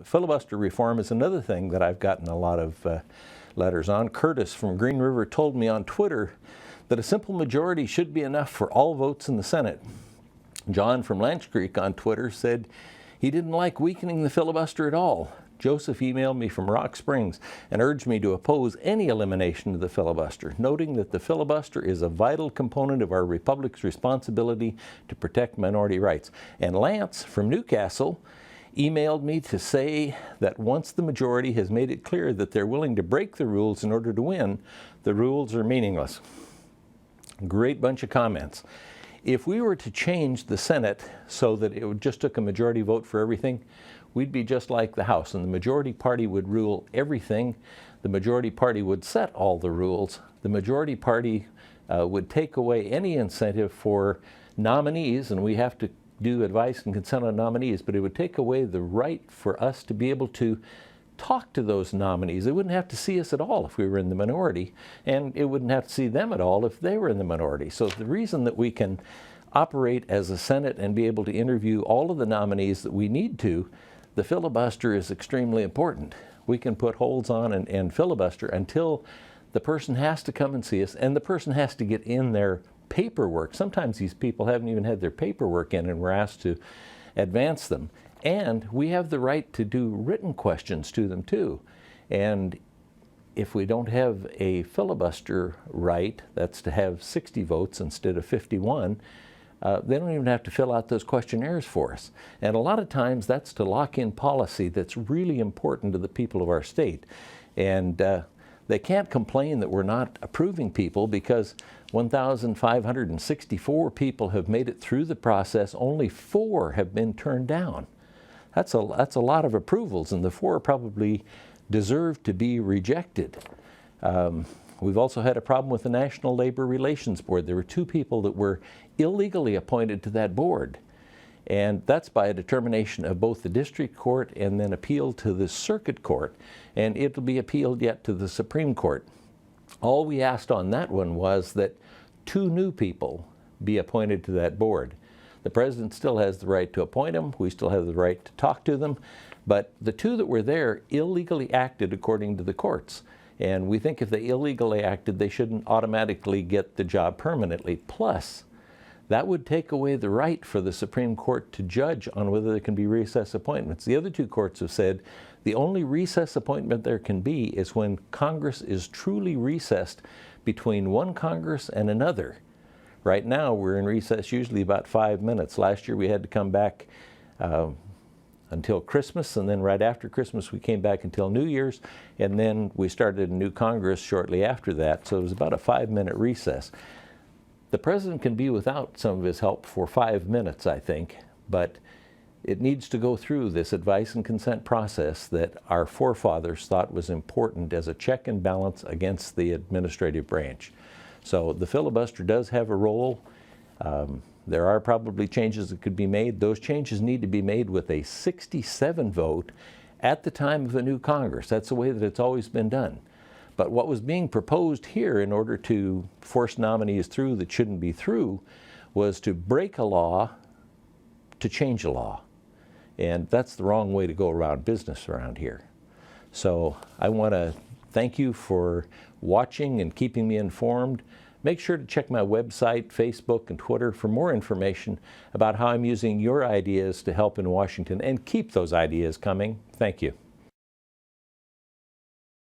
Filibuster reform is another thing that I've gotten a lot of letters on. Curtis from Green River told me on Twitter that a simple majority should be enough for all votes in the Senate. John from Lanch Creek on Twitter said he didn't like weakening the filibuster at all. Joseph emailed me from Rock Springs and urged me to oppose any elimination of the filibuster, noting that the filibuster is a vital component of our republic's responsibility to protect minority rights. And Lance from Newcastle emailed me to say that once the majority has made it clear that they're willing to break the rules in order to win, the rules are meaningless. Great bunch of comments. If we were to change the Senate so that it just took a majority vote for everything, we'd be just like the House, and the majority party would rule everything. The majority party would set all the rules. The majority party would take away any incentive for nominees, and we have to do advice and consent on nominees, but it would take away the right for us to be able to talk to those nominees. They wouldn't have to see us at all if we were in the minority, and it wouldn't have to see them at all if they were in the minority. So the reason that we can operate as a Senate and be able to interview all of the nominees that we need to, the filibuster is extremely important. We can put holds on and filibuster until the person has to come and see us, and the person has to get in their paperwork. Sometimes these people haven't even had their paperwork in and we're asked to advance them. And we have the right to do written questions to them too. And if we don't have a filibuster right, that's to have 60 votes instead of 51, they don't even have to fill out those questionnaires for us. And a lot of times that's to lock in policy that's really important to the people of our state. And they can't complain that we're not approving people because 1,564 people have made it through the process. Only 4 have been turned down. That's a lot of approvals, and the 4 probably deserve to be rejected. We've also had a problem with the National Labor Relations Board. There were 2 people that were illegally appointed to that board. And that's by a determination of both the district court and then appealed to the circuit court. And it'll be appealed yet to the Supreme Court. All we asked on that one was that 2 new people be appointed to that board. The president still has the right to appoint them. We still have the right to talk to them. But the 2 that were there illegally acted according to the courts. And we think if they illegally acted, they shouldn't automatically get the job permanently. Plus, that would take away the right for the Supreme Court to judge on whether there can be recess appointments. The other 2 courts have said the only recess appointment there can be is when Congress is truly recessed between one Congress and another. Right now, we're in recess usually about 5 minutes. Last year, we had to come back until Christmas, and then right after Christmas, we came back until New Year's, and then we started a new Congress shortly after that, so it was about a 5-minute recess. The president can be without some of his help for 5 minutes, I think, but it needs to go through this advice and consent process that our forefathers thought was important as a check and balance against the administrative branch. So the filibuster does have a role. There are probably changes that could be made. Those changes need to be made with a 67 vote at the time of a new Congress. That's the way that it's always been done. But what was being proposed here in order to force nominees through that shouldn't be through was to break a law to change a law. And that's the wrong way to go around business around here. So I want to thank you for watching and keeping me informed. Make sure to check my website, Facebook, and Twitter for more information about how I'm using your ideas to help in Washington, and keep those ideas coming. Thank you.